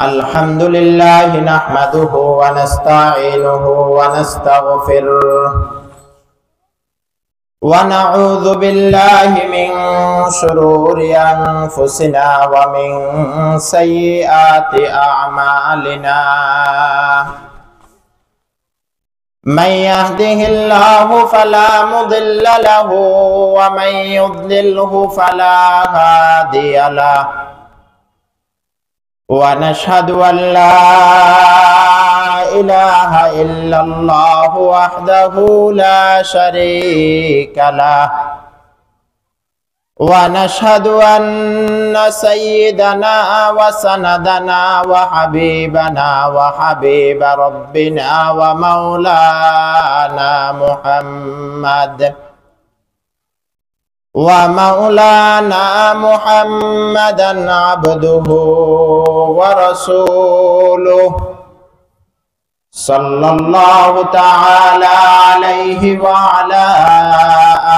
الحمد لله نحمده ونستعينه ونستغفره ونعوذ بالله من شرور أنفسنا ومن سيئات أعمالنا من يهده الله فلا مضل له ومن يضلله فلا هادي له ونشهد أن لا إله إلا الله وحده لا شريك له ونشهد أن سيدنا وسندنا وحبيبنا وحبيب ربنا ومولانا محمدا عبده ورسوله صلى الله تعالى عليه وعلى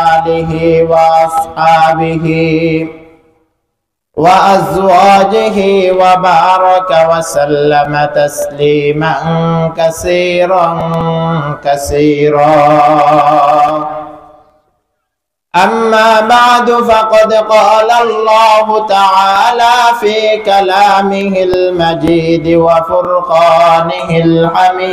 آله وأصحابه وأزواجه وبارك وسلم تسليما كثيرا أما بعد فقد قال الله تعالى في كلامه المجيد وفرقانه الحميد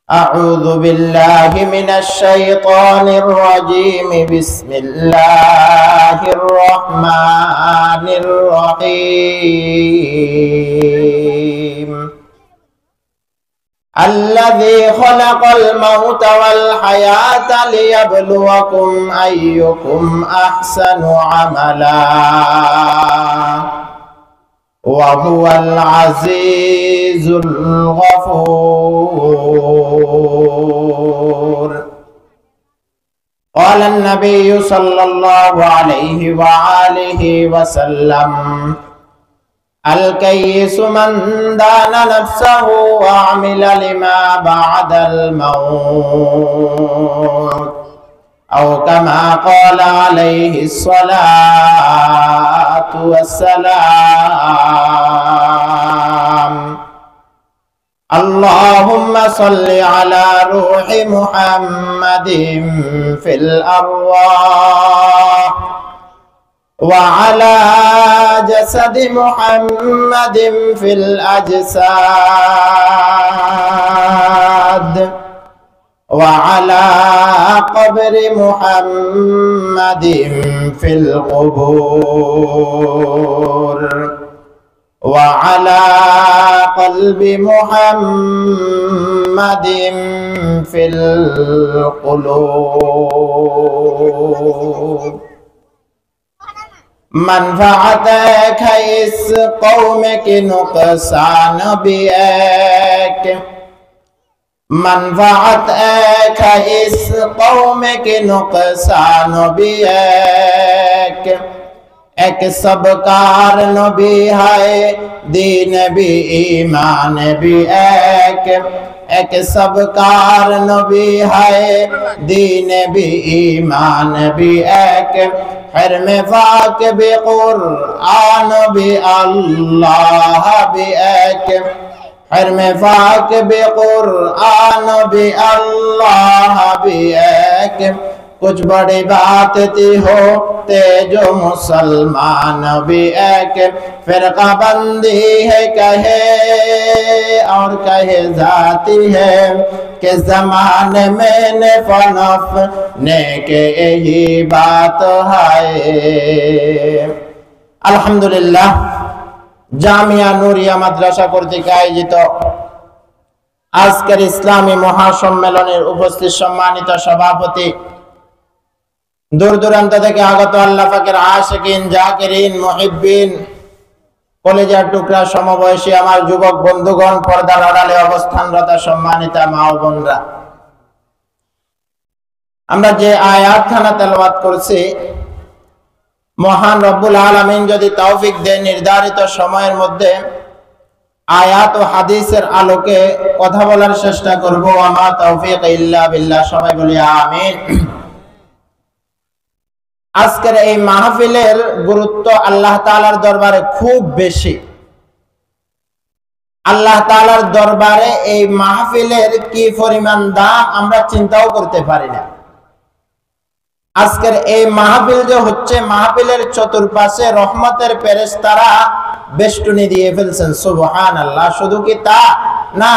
أعوذ بالله من الشيطان الرجيم بسم الله الرحمن الرحيم الذي خلق الموت والحياة ليبلوكم أيكم أحسن عملا وهو العزيز الغفور قال النبي صلى الله عليه وآله وسلم الكيس من دان نفسه وعمل لما بعد الموت أو كما قال عليه الصلاة والسلام اللهم صل على روح محمد في الأرواح وعلى جسد محمد في الأجساد وعلى قبر محمد في القبور وعلى قلب محمد في القلوب منفعت ایک ہے اس قوم کی نقصان بھی ایک منفعت ایک ہے اس قوم کی نقصان بھی ایک سب کارن بھی ہے دین بھی ایمان بھی ایک سب کارن بھی ہے دین بھی ایمان بھی ایک حرم پاک بھی قرآن بھی اللہ بھی ایک حرم پاک بھی قرآن بھی اللہ بھی ایک کچھ بڑی بات تھی ہوتے جو مسلمان بھی ایک فرقہ بندی ہے کہے اور کہے ذاتی ہے کہ زمانے میں نفنف نے کہ یہی بات ہے আলহামদুলিল্লাহ জামিয়া নুরিয়া মাদ্রাসা কর্তৃক আয়োজিত আজকের ইসলামী মহাসম্মেলনের উপস্থিত সম্মানিত সভাপতি দূর দূরান্ত থেকে আগত আল্লাহ পাকের আশিকিন জাকিরিন মুহিব্বিন কলেজার টুকরা সমবয়সী আমার যুবক বন্ধুগণ পর্দার আড়ালে অবস্থানরত সম্মানিত মা ও বোনরা আমরা যে আয়াতখানা তেলাওয়াত করছি মহান রব্বুল আলামিন যদি তৌফিক দেন নির্ধারিত সময়ের মধ্যে আয়াত ও হাদিসের আলোকে কথা বলার চেষ্টা করব আমা তৌফিক ইল্লা বিল্লাহ সবাই বলি আমিন আজকের এই মাহফিলের গুরুত্ব আল্লাহ তাআলার দরবারে খুব বেশি। আল্লাহ তাআলার দরবারে এই মাহফিলের কি পরিমাণ দাম আমরা চিন্তাও করতে পারি না। আজকের এই মাহফিল যে হচ্ছে, মাহফিলের চতুর্পাশে রহমতের ফেরেশতারা বেষ্টনী দিয়ে ফেলছেন। সুবহানাল্লাহ। শুধু কি তা না,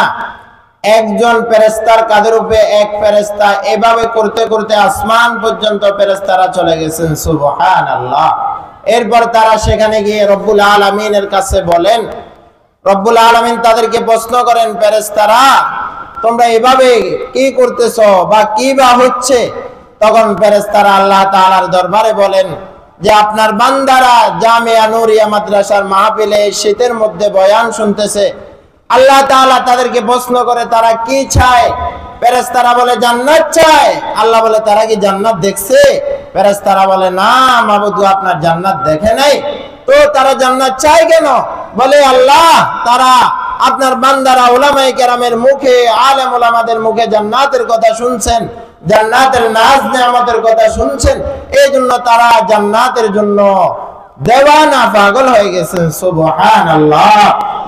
একজন ফেরেশতার কাঁধের উপরে এক ফেরেশতা, এভাবে করতে করতে আসমান পর্যন্ত ফেরেশতারা চলে গেছেন। সুবহানাল্লাহ। এরপর তারা সেখানে গিয়ে রব্বুল আলামিনের কাছে বলেন, রব্বুল আলামিন তাদেরকে প্রশ্ন করেন, ফেরেশতারা তোমরা এভাবে কি করতেছো বা কি বা হচ্ছে? তখন ফেরেশতারা আল্লাহ তাআলার দরবারে বলেন যে আপনার বান্দারা জামিয়া নূরিয়া মাদ্রাসার মাহফিলে শীতের মধ্যে বয়ান শুনতেছে। আল্লাহ তাআলা তাদেরকে প্রশ্ন করে তারা কি চায়? ফেরেশতারা বলে জান্নাত চায়। আল্লাহ বলে তারা কি জান্নাত দেখছে? ফেরেশতারা বলে না মাবুদ, আপনার জান্নাত দেখে নাই। তো তারা জান্নাত চায় কেন? বলে আল্লাহ তারা আপনার বান্দারা উলামায়ে কেরামের মুখে, আলেম উলামাদের মুখে জান্নাতের কথা শুনছেন, জান্নাতের নাজ নেয়ামতের কথা শুনছেন, এই জন্য তারা জান্নাতের জন্য দেওয়ানা, পাগল হয়ে গেছেন। সুবহানাল্লাহ।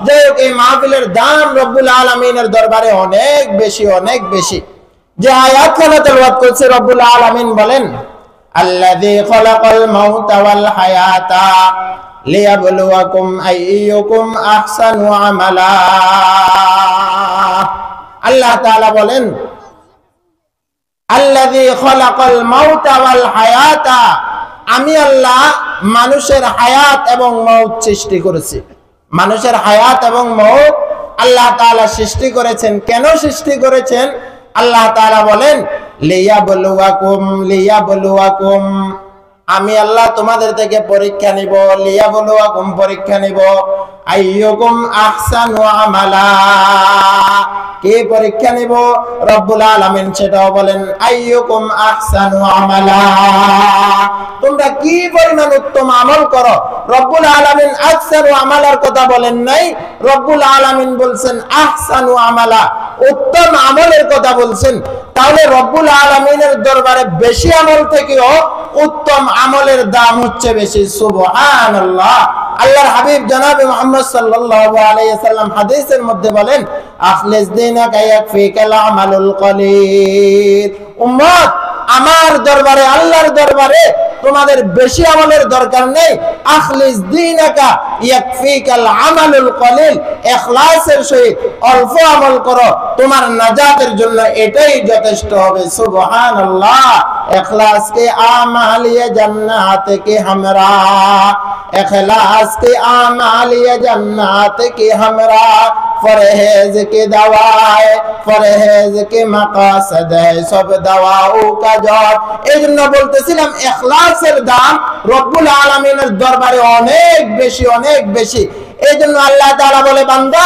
যাই হোক, এই মাহফিলের দাম রব্বুল আলামিনের দরবারে অনেক বেশি, অনেক বেশি। যে আয়াতখানা তেলাওয়াত করছে, রব্বুল আলামিন বলেন আল্লাযী খালাকাল মাউতা ওয়াল হায়াতা লিয়াবলুয়াকুম আইয়ুকুম আহসানু আমালা। আল্লাহ তাআলা বলেন আল্লাযী খালাকাল মাউতা ওয়াল হায়াতা, আমি আল্লাহ মানুষের হায়াত এবং মওত সৃষ্টি করেছি। মানুষের হায়াত এবং মওত আল্লাহ তাআলা সৃষ্টি করেছেন। কেন সৃষ্টি করেছেন? আল্লাহ তাআলা বলেন লিয়াবলুয়াকুম, লিয়াবলুয়াকুম, আমি আল্লাহ তোমাদের থেকে পরীক্ষা নিব। লিয়াবলুয়াকুম, পরীক্ষা নিব। আইয়ুকুম আহসানু আমালা, কে পরীক্ষা নিব? রব্বুল আলামিন সেটাও বলেন আইয়ুকুম আহসানু আমালা, তোমরা কি পরিমাণ উত্তম আমল করো। রব্বুল আলামিন আকসারু আমালার কথা বলেন নাই, রব্বুল আলামিন বলছেন আহসানু আমালা, উত্তম আমলের কথা বলছেন। তাহলে রব্বুল আলামিনের দরবারে বেশি আমল থেকেও উত্তম আমলের দাম হচ্ছে বেশি। সুবহানাল্লাহ। আল্লাহর হাবিব জনাবে মুহাম্মদ সাল্লাল্লাহু আলাইহি ওয়াসাল্লাম হাদিসের মধ্যে বলেন আখলিস দীনাকা ইয়াকফিকাল আমালুল কলিল। উম্মত, আমার দরবারে, আল্লাহর দরবারে তোমাদের বেশি আমলের দরকার নেই। আখলিস দীনাকা ইয়াকফিকাল আমালুল কলিল, ইখলাসের সহিত অল্প আমল করো, তোমার নাজাতের জন্য এটাই যথেষ্ট হবে। সুবহানাল্লাহ। इखलास के आमालिए जन्नत के हमरा, इखलास के आमालिए जन्नत के हमरा, फरहेज के दवाए, फरहेज के मकासद है सब दवाओं का जड़। এই জন্য বলতেছিলাম ইখলাসের দাম রব্বুল আলামিনের দরবারে অনেক বেশি, অনেক বেশি। এই জন্য আল্লাহ তাআলা বলে বান্দা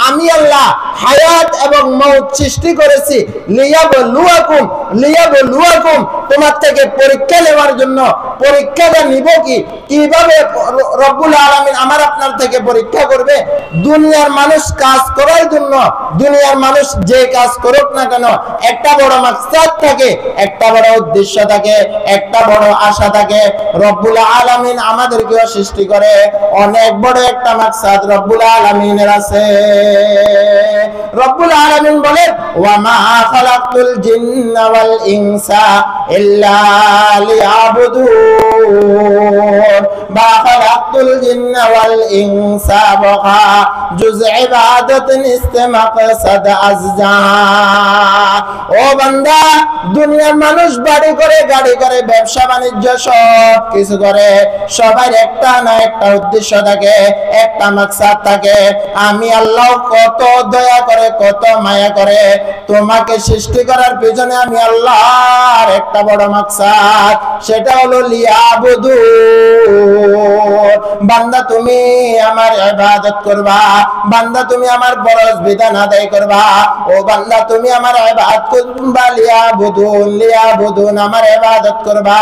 আমি আল্লাহ হায়াত এবং মওত সৃষ্টি করেছি লিয়াবলুয়াকুম, লিয়াবলুয়াকুম, তোমার থেকে পরীক্ষা নেওয়ার জন্য। পরীক্ষাটা নিব কি, কিভাবে রব্বুল আলামিন আমার আপনার থেকে পরীক্ষা করবে? দুনিয়ার মানুষ কাজ করার জন্য, দুনিয়ার মানুষ যে কাজ করুক না কেন একটা বড় মাকসাদ থাকে, একটা বড় উদ্দেশ্য থাকে, একটা বড় আশা থাকে। রব্বুল আলামিন আমাদেরকেও সৃষ্টি করে অনেক বড় একটা মাকসাদ রব্বুল আলামিনের আছে। রব্বুল আলামিন বলেন ওয়া মা খালাকতুল জিন্না ওয়াল ইনসা ইল্লা লিয়াবুদুন, মা খালাকতুল জিন্না ওয়াল ইনসা ওয়া জুজ ইবাদাতিন ইস্তেমাকসাদ আজজা। ও বান্দা, দুনিয়ার মানুষ বাড়ি করে, গাড়ি করে, ব্যবসা বাণিজ্য সব কিছু করে, সবার একটা না একটা উদ্দেশ্য থাকে, একটা মাকসাদ থাকে। আমি আল্লাহ কত দয়া করে, কত মায়া করে, তোমাকে সৃষ্টি করার পিছনে আমি আল্লাহর একটা বড় মাকসাদ, সেটা হলো লিয়াবুদুন, বান্দা তুমি আমার ইবাদত করবা, বান্দা তুমি আমার ফরজ বিধান আদায় করবা, ও বান্দা তুমি আমার ইবাদত করবা, লিয়াবুদুন আমার ইবাদত করবা।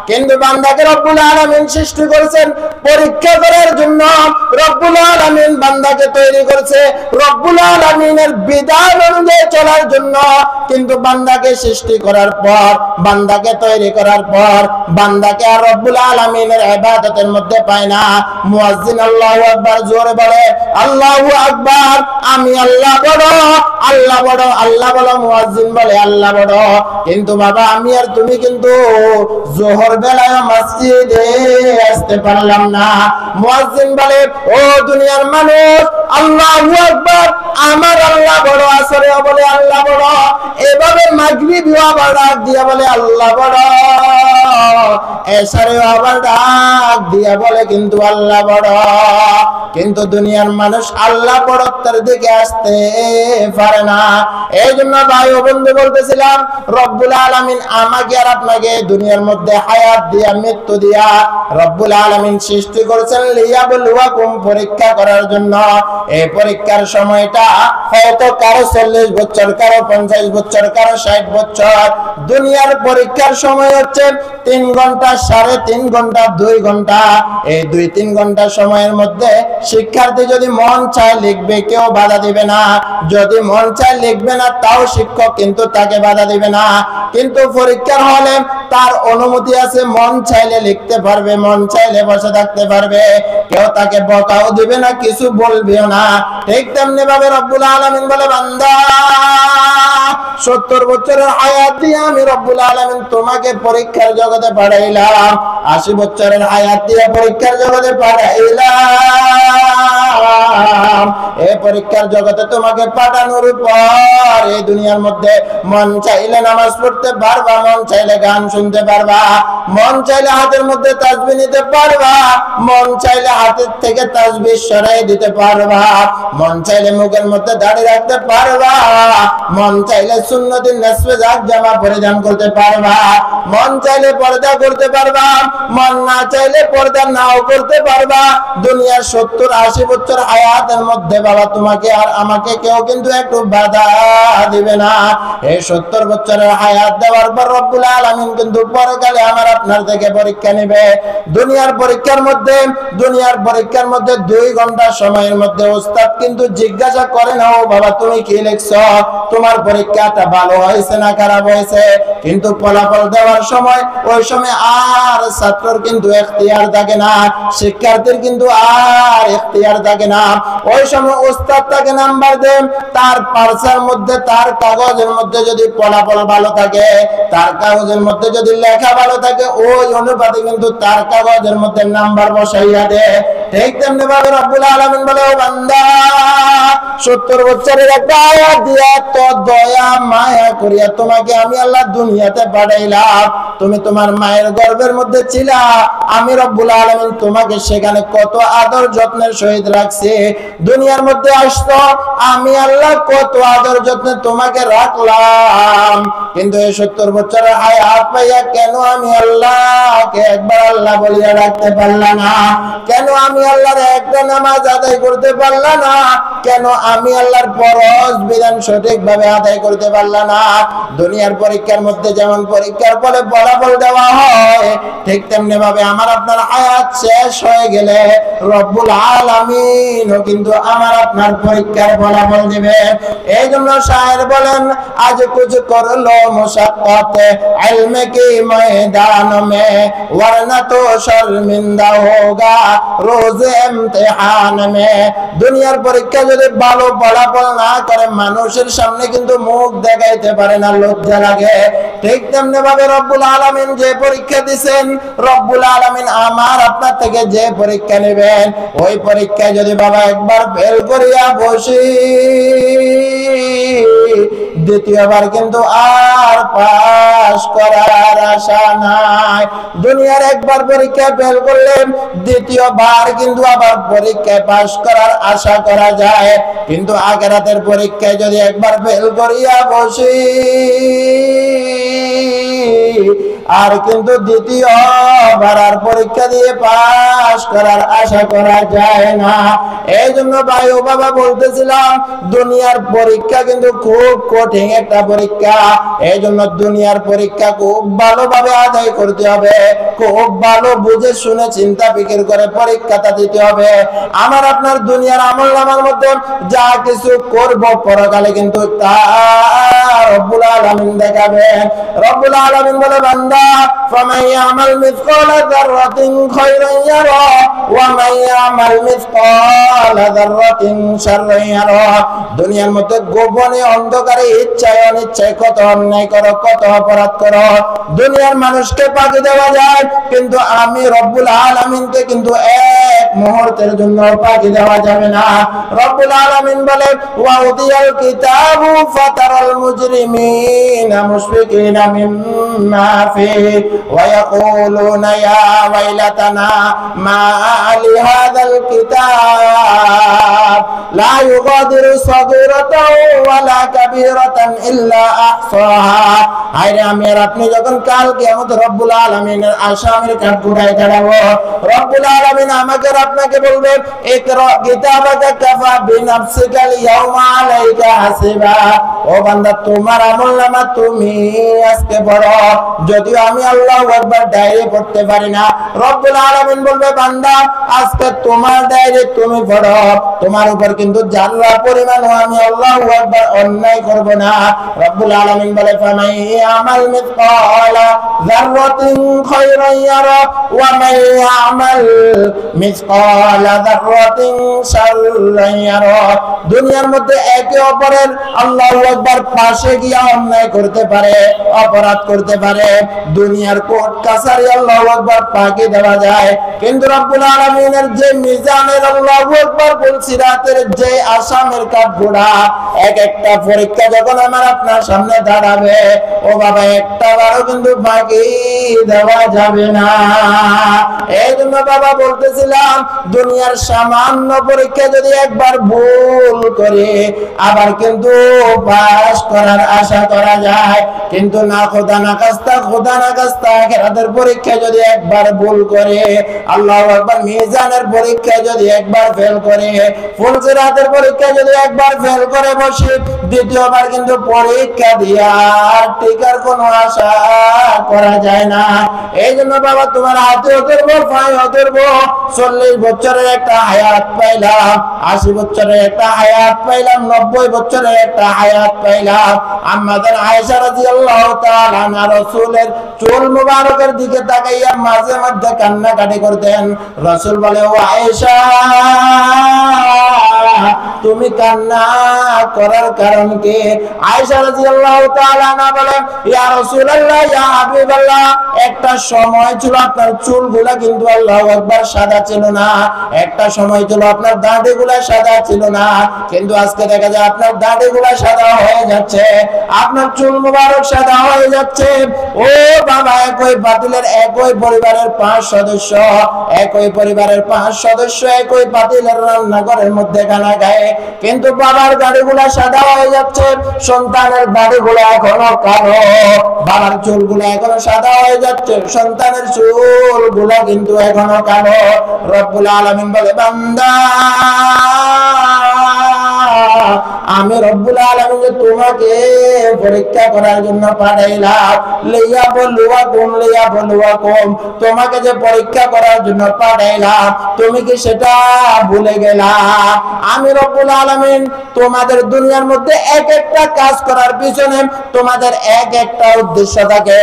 কিন্তু বান্দাকে রব্বুল আলামিন সৃষ্টি করেছেন পরীক্ষা করার জন্য। রব্বুল আলামিন বান্দাকে তৈরি করেছে রব্বুল আলামিনের বিধান অনুযায়ী চলার জন্য। কিন্তু বান্দাকে সৃষ্টি করার পর, বান্দাকে তৈরি করার পর বান্দাকে আর রব্বুল আলামিনের ইবাদতের মধ্যে পায় না। মুয়াজ্জিন আল্লাহু আকবার জোরে বলে আল্লাহু আকবার, আমি আল্লাহ বড়, আল্লাহ বড়, আল্লাহ বড়। মুয়াজ্জিন বলে আল্লাহ বড়, কিন্তু বাবা আমি আর তুমি কিন্তু জোহর বেলায় মসজিদে আসতে পারলাম না। মুয়াজ্জিন বলে ও দুনিয়ার মানুষ, আল্লাহু আকবার, আমার আল্লাহ বড়, আসরে বলে আল্লাহ বড়, এভাবে মাগরিবেও আবার ডাক দিয়া বলে আল্লাহ বড়, এশারেও আবার ডাক দিয়া বলে কিন্তু আল্লাহ বড়। কিন্তু দুনিয়ার মানুষ আল্লাহ বড়ত্বের দিকে আসতে পারে না। এই জন্য ভাই ও বন্ধু বলতেছিলাম, রব্বুল আলামিন আমাকে আর আপনাকে দুনিয়ার মধ্যে হায়াত দিয়া, মৃত্যু দিয়া রব্বুল আলামিন সৃষ্টি করেছেন লিয়াবলুয়াকুম, পরীক্ষা করার জন্য। এই পরীক্ষার সময়টা হয়তো কারো 40 বছর, কারো 50 বছর, কারো 60 বছর। দুনিয়ার পরীক্ষার সময় হচ্ছে 3 ঘন্টা, 3.5 ঘন্টা, 2 ঘন্টা। এই 2-3 ঘন্টা সময়ের মধ্যে শিক্ষার্থী যদি মন চায় লিখবে, কেউ বাধা দিবে না। যদি মন চায় লিখবে না, তাও শিক্ষক কিন্তু তাকে বাধা দিবে না। কিন্তু পরীক্ষার হলে তার অনুমতি আছে, মন চাইলে লিখতে পারবে, মন চাইলে বসে থাকতে পারবে, কেউ তাকে বকাও দিবে না, কিছু বলবেও না। ঠিক তেমনি ভাবে রব্বুল আলামিন বলে বান্দা 70 বছরের হায়াত দিয়ে আমি রব্বুল আলামিন তোমাকে পরীক্ষার জগতে পাঠাইলাম, 80 বছরের হায়াত দিয়ে পরীক্ষার জগতে পাঠাইলাম। এই পরীক্ষার জগতে তোমাকে পাঠানোর পর এই দুনিয়ার মধ্যে মন চাইলে নামাজ পড়তে পারবা, মন চাইলে গান শুনতে পারবা, মন চাইলে হাতের মধ্যে তাসবিহ নিতে পারবা, মন চাইলে হাতের থেকে তাসবিহ সরাই দিতে পারবা, মন চাইলে মুখের মধ্যে দাড়ি রাখতে পারবা, মন চাইলে সুন্নতের নিসফে জাক জামা পরিধান করতে পারবা, মন চাইলে পর্দা করতে পারবা, মন না চাইলে পর্দা নাও করতে পারবা। দুনিয়ার 70-80 বছর হায়াতের মধ্যে বাবা তোমাকে আর আমাকে কেউ কিন্তু একটু বাধা দিবে না। এই 70 বছরের হায়াত দেওয়ার পর রব্বুল আলামিন কিন্তু পরকালে আমার আপনার থেকে পরীক্ষা নেবে। দুনিয়ার পরীক্ষার মধ্যে 2 ঘন্টা সময়ের মধ্যে ওস্তাদ কিন্তু জিজ্ঞাসা করে না, ও বাবা তুমি কি লিখছো, তোমার পরীক্ষাটা ভালো হয়েছে না খারাপ হয়েছে। কিন্তু ফলাফল দেওয়ার সময়, ওই সময় আর ছাত্রর কিন্তু এখতিয়ার থাকে না, শিক্ষার্থীর কিন্তু আর এখতিয়ার থাকে না। ওই সময় ওস্তাদ তাকে নাম্বার দেন, তার পার্সার মধ্যে, তার কাগজের মধ্যে যদি ফলাফল ভালো থাকে, তার কাগজের মধ্যে যদি লেখা ভালো থাকে, ওই অনুপাতে কিন্তু তার কাগজের মধ্যে নাম্বার বসাইয়া দেয়। ঠিক তেমনি ভাবে রব্বুল আলামিন বলে ও বান্দা 70 বছরের একটা আয়াত দিয়া তো দয়া মায়া করিয়া তোমাকে আমি আল্লাহ দুনিয়াতে পাঠাইলাম। তুমি তোমার মায়ের গর্ভের মধ্যে ছিলা, আমি রব্বুল আলামিন তোমাকে সেখানে কত আদর যত্নের সহিত রাখছি। দুনিয়ার মধ্যে আসতো, আমি আল্লাহ কত আদর যত্নে তোমাকে রাখলাম। কিন্তু এই 70 বছরের হায়াত পাইয়া কেন আমি আল্লাহকে একবার আল্লাহ বলিয়া রাখতে পারলাম না? কেন আমি আল্লাহর একটা নামাজ আদায় করতে পারলাম না? কেন আমি আল্লাহর ফরজ বিধান সঠিকভাবে আদায় করতে পারলাম না? দুনিয়ার পরীক্ষার মধ্যে যেমন পরীক্ষার ফলে ফলাফল দেওয়া হয়, ঠিক তেমনি ভাবে আমার আপনার হায়াত শেষ হয়ে গেলে রব্বুল আলামিনও কিন্তু আমার আপনার পরীক্ষার ফলাফল দিবে। এই জন্য শায়ের বলেন আজ কুছ করলো মুশাক্কাত ইলমে কি ময়দান মে ওয়ারনা তো শর্মিন্দা হোগা রোজ ইমতিহান মে। দুনিয়ার পরীক্ষা যদি ভালো ফলাফল না করে মানুষের সামনে কিন্তু মুখ দেখাইতে পারে না, লজ্জা লাগে। ঠিক তেমনি ভাবে রব্বুল আলামিন যে পরীক্ষা দিবেন, রব্বুল আলামিন আমার আপনার থেকে যে পরীক্ষা নেবেন, ওই পরীক্ষায় যদি বাবা একবার ফেল করিয়া বসি, দ্বিতীয়বার কিন্তু আর পাস করার আশা নাই। দুনিয়ার একবার পরীক্ষায় ফেল করলে দ্বিতীয়বার কিন্তু আবার পরীক্ষায় পাস করার আশা করা যায়। কিন্তু আখিরাতের পরীক্ষায় যদি একবার ফেল করিয়া বসি, আর কিন্তু দ্বিতীয়বার আর পরীক্ষা দিয়ে পাস করার আশা করা যায় না। এই জন্য ভাই ও বাবা বলতেছিলাম, দুনিয়ার পরীক্ষা কিন্তু খুব কঠিন একটা পরীক্ষা। এই জন্য দুনিয়ার পরীক্ষা খুব ভালোভাবে আদায় করতে হবে, খুব ভালো বুঝে শুনে চিন্তা ফিকির করে পরীক্ষাটা দিতে হবে। আমার আপনার দুনিয়ার আমল নামার মধ্যে যা কিছু করব পরকালে কিন্তু তা রব্বুল আলামিন দেখাবেন। রব্বুল আলামিন বলে, বান্দা ফামান ইয়ামাল মিসকালা যাররাতিন খায়রান ইয়ারা ওয়া মান ইয়ামাল মিসকালা যাররাতিন শাররান ইয়ারা। দুনিয়ার মধ্যে গোপনে অন্ধকারে ইচ্ছায় অনিচ্ছায় কত অন্যায় করো, কত অপরাধ করো, দুনিয়ার মানুষকে ফাঁকি দেওয়া যায়, কিন্তু আমি রব্বুল আলামিনকে কিন্তু এক মুহূর্তের জন্য ফাঁকি দেওয়া যাবে না। রব্বুল আলামিন বলে, ওয়া উদিয়াল কিতাবু ফাতারাল মুজরিমিনা মুশফিকিনা মিম্মা ফিহি ওয়া ইয়াকুলুনা ইয়া ওয়াইলাতানা মা লিহাযাল কিতাব লা ইউগাদিরু সাগীরাতাও ওয়ালা কাবীরাতান ইল্লা আহসাহা। আরে আমি আর আপনি যখন কাল কিয়ামত রব্বুল আলামিনের আসামির কাঠগড়ায় দাঁড়াবো, রব্বুল আলামিন আমাকে আর আপনাকে বলবে, ইকরা কিতাবাকা কাফা বিনাফসিকাল ইয়াউমা আলাইকা হাসিবা। ও বান্দা, তোমার আমলনামা তুমি আজকে পড়ো। যদিও আমি আল্লাহু আকবার ডায়রি পড়তে পারি না, রব্বুল আলামিন বলবে, বান্দা আজকে তোমার ডায়রি তুমি পড়ো। তোমার উপর কিন্তু জাররা পরিমাণও আমি আল্লাহু আকবার অন্যায় করব না। রব্বুল আলামিন বলে, ফামান ইয়ামাল মিসকালা যাররাতিন খায়রান ইয়ারা ওয়া মান ইয়ামাল মিসকালা যাররাতিন শাররান ইয়ারা। দুনিয়ার মধ্যে একে অপরের আল্লাহু আকবার পাশে গিয়ে অন্যায় করতে পারে, অপরাধ করতে পারে, দুনিয়ার কোর্ট কাছারি আল্লাহু আকবার পাকি দেওয়া যায়, কিন্তু রব্বুল আলামিনের যে মিজানের আল্লাহু আকবার বলছি রাতের যে আসামের কাঠগড়া, এক একটা পরীক্ষা যখন আমার আপনার সামনে দাঁড়াবে, ও বাবা একটা বারও কিন্তু বাকি দেওয়া যাবে না। এই জন্য বাবা বলতেছিলাম, দুনিয়ার সামান্য পরীক্ষা যদি একবার ভুল করে আবার কিন্তু পাস করার আশা করা যায়, কিন্তু না খোদা না কাস্তা, খোদা না কাস্তা আখিরাতের পরীক্ষা যদি একবার ভুল করে, আল্লাহু আকবার মিজানের পরীক্ষা যদি একবার ফেল করে, ফুলসিরাতের পরীক্ষা যদি একবার ফেল করে বসে, দ্বিতীয়বার কিন্তু পরীক্ষা দিয়া টিকার কোনো আশা করা যায় না। এই জন্য বাবা তোমার হাতে ধরবো, পায়ে ধরবো, 40 বছরের একটা হায়াত পাইলাম, 80 বছরের একটা হায়াত পাইলাম, 90 বছরের একটা হায়াত পাইলাম। আমাদের আয়েশা রাদিয়াল্লাহু তাআলা আনহা রাসূলের চুল মুবারকের দিকে তাকাইয়া মাঝে মধ্যে কান্নাকাটি করতেন। রাসূল বলে, ও আয়েশা, তুমি কান্না করার কারণ কি? আয়েশা রাদিয়াল্লাহু তাআলা আনহা বলে, ইয়া রাসূলুল্লাহ, ইয়া হাবিবাল্লাহ, একটা সময় ছিল আপনার চুলগুলা কিন্তু আল্লাহু আকবার সাদা ছিল না, একটা সময় ছিল আপনার দাড়িগুলা সাদা ছিল না, কিন্তু আজকে দেখা যায় আপনার দাড়িগুলা সাদা হয়ে যাচ্ছে, আপনার চুল মুবারক সাদা হয়ে যাচ্ছে। ও বাবা, একই পাতিলের একই পরিবারের 5 সদস্য, একই পরিবারের 5 সদস্য একই পাতিলের রান্নাঘরের মধ্যে খানা খায়, কিন্তু বাবার দাড়িগুলা সাদা হয়ে যাচ্ছে, সন্তানের দাড়িগুলা এখনো কালো, বাবার চুলগুলা এখনো সাদা হয়ে যাচ্ছে, সন্তানের চুলগুলা কিন্তু এখনো কালো। রব্বুল আলামিন বলে, বান্দা আমি রব্বুল আলামিন তোমাকে পরীক্ষা করার জন্য পাঠাইলাম, লিয়াবলুয়াকুম, তোমাকে যে পরীক্ষা করার জন্য পাঠাইলাম, তুমি কি সেটা ভুলে গেলা? আমি রব্বুল আলামিন তোমাদের দুনিয়ার মধ্যে এক একটা কাজ করার পিছনে তোমাদের এক একটা উদ্দেশ্য থাকে,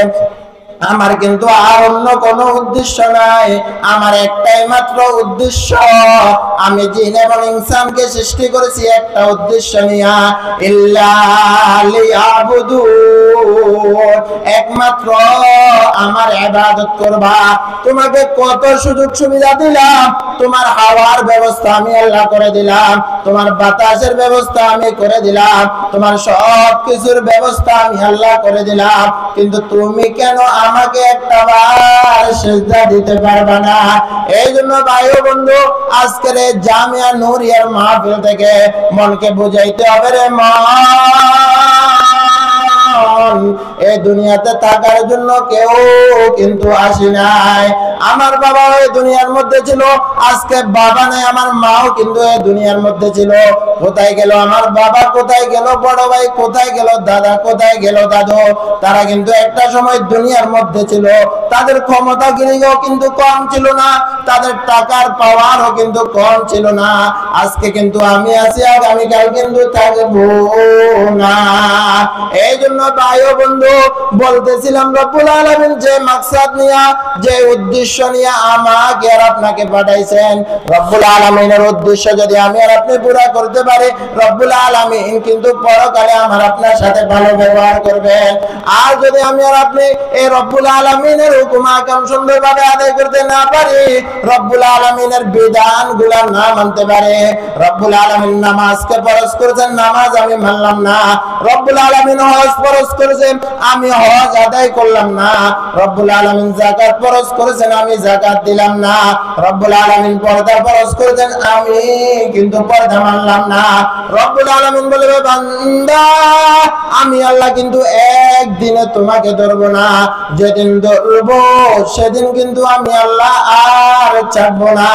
আমার কিন্তু আর অন্য কোনো উদ্দেশ্য নাই। আমার একটাই মাত্র উদ্দেশ্য, আমি জিন এবং ইনসানকে সৃষ্টি করেছি একটা উদ্দেশ্য নিয়া, ইল্লা লিয়াবুদুন, একমাত্র আমার ইবাদত করবা। তোমাকে কত সুযোগ সুবিধা দিলাম, তোমার হাওয়ার ব্যবস্থা আমি আল্লাহ করে দিলাম, তোমার বাতাসের ব্যবস্থা আমি করে দিলাম, তোমার সব কিছুর ব্যবস্থা আমি আল্লাহ করে দিলাম, কিন্তু তুমি কেন আমাকে একটা বার সিজদা দিতে পারবে না? এই জন্য ভাই ও বন্ধু, আজকের এই জামিয়া নূরিয়ার মাহফিল থেকে মনকে বুঝাইতে হবে রে মন, এই দুনিয়াতে থাকার জন্য কেউ কিন্তু আসি নাই। আমার বাবা এই দুনিয়ার মধ্যে ছিল, আজকে বাবা নাই, আমার মাও কিন্তু এই দুনিয়ার মধ্যে ছিল। কোথায় গেল আমার বাবা, কোথায় গেল বড় ভাই, কোথায় গেল দাদা, কোথায় গেল দাদু? তারা কিন্তু একটা সময় দুনিয়ার মধ্যে ছিল, তাদের ক্ষমতা কিন্তু কম ছিল না, তাদের টাকার পাওয়ারও কিন্তু কম ছিল না। আজকে কিন্তু আমি আছি, আগামীকাল কিন্তু থাকবো না। এই জন্য ভাই ও বন্ধু বলতেছিলাম, রব্বুল আলামিন যে মাকসাদ নিয়া, যে উদ্দেশ্য নিয়ে আমাকে আর আপনাকে পাঠাইছেন, রব্বুল আলামিনের উদ্দেশ্য যদি আমি আর আপনি পুরা করতে পারি, রব্বুল আলামিন কিন্তু পরকালে আমার আপনার সাথে ভালো ব্যবহার করবেন। আর যদি আমি আর আপনি এই রব্বুল আলামিনের হুকুম আহকাম সুন্দরভাবে আদায় করতে না পারি, রব্বুল আলামিনের বিধানগুলো না মানতে পারে, রব্বুল আলামিন নামাজকে ফরজ করেছেন, নামাজ আমি মানলাম না, রব্বুল আলামিন হজ ফরজ করেছেন, আমি হজ আদায় করলাম না, রব্বুল আলামিন যাকাত ফরজ করেছেন, আমি যাকাত দিলাম না, রব্বুল আলামিন পর্দা ফরজ করেছেন, আমি কিন্তু পর্দা মানলাম না। রব্বুল আলামিন বলবে, বান্দা আমি আল্লাহ কিন্তু একদিনে তোমাকে ধরবো না, যেদিন ধরবো সেদিন কিন্তু আমি আল্লাহ আর ছাড়বো না।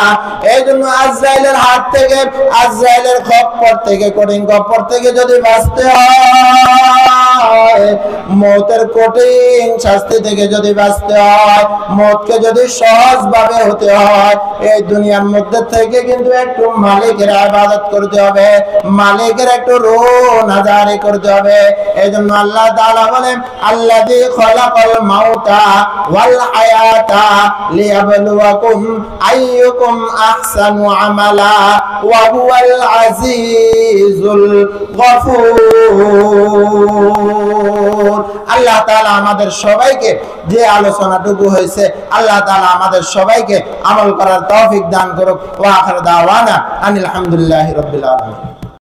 এই জন্য আজরাইলের হাত থেকে, আজরাইলের খপ্পর থেকে, কঠিন খপ্পর থেকে যদি বাঁচতে হয়, মৌতের কঠিন শাস্তি থেকে যদি বাঁচতে হয়, মৌতকে যদি সহজ ভাবে হতে হয়, এই দুনিয়ার মধ্যে থেকে কিন্তু একটু মালিকের ইবাদত করতে হবে, মালিকের একটু রুন আদায় করতে হবে। এই জন্য আল্লাহ তাআলা বলেন, আল্লাযী খালাকাল মাউতা ওয়াল হায়াতা লিয়াবলুয়াকুম আইয়ুকুম আহসানু আমালা ওয়া হুয়াল আজিজুল গফুর। আল্লাহ তাআলা আমাদের সবাইকে, যে আলোচনাটুকু হয়েছে, আল্লাহ তাআলা আমাদের সবাইকে আমল করার তৌফিক দান করুক। ওয়া আখিরু দাওয়ানা আনিল হামদুলিল্লাহি রাব্বিল আলামিন।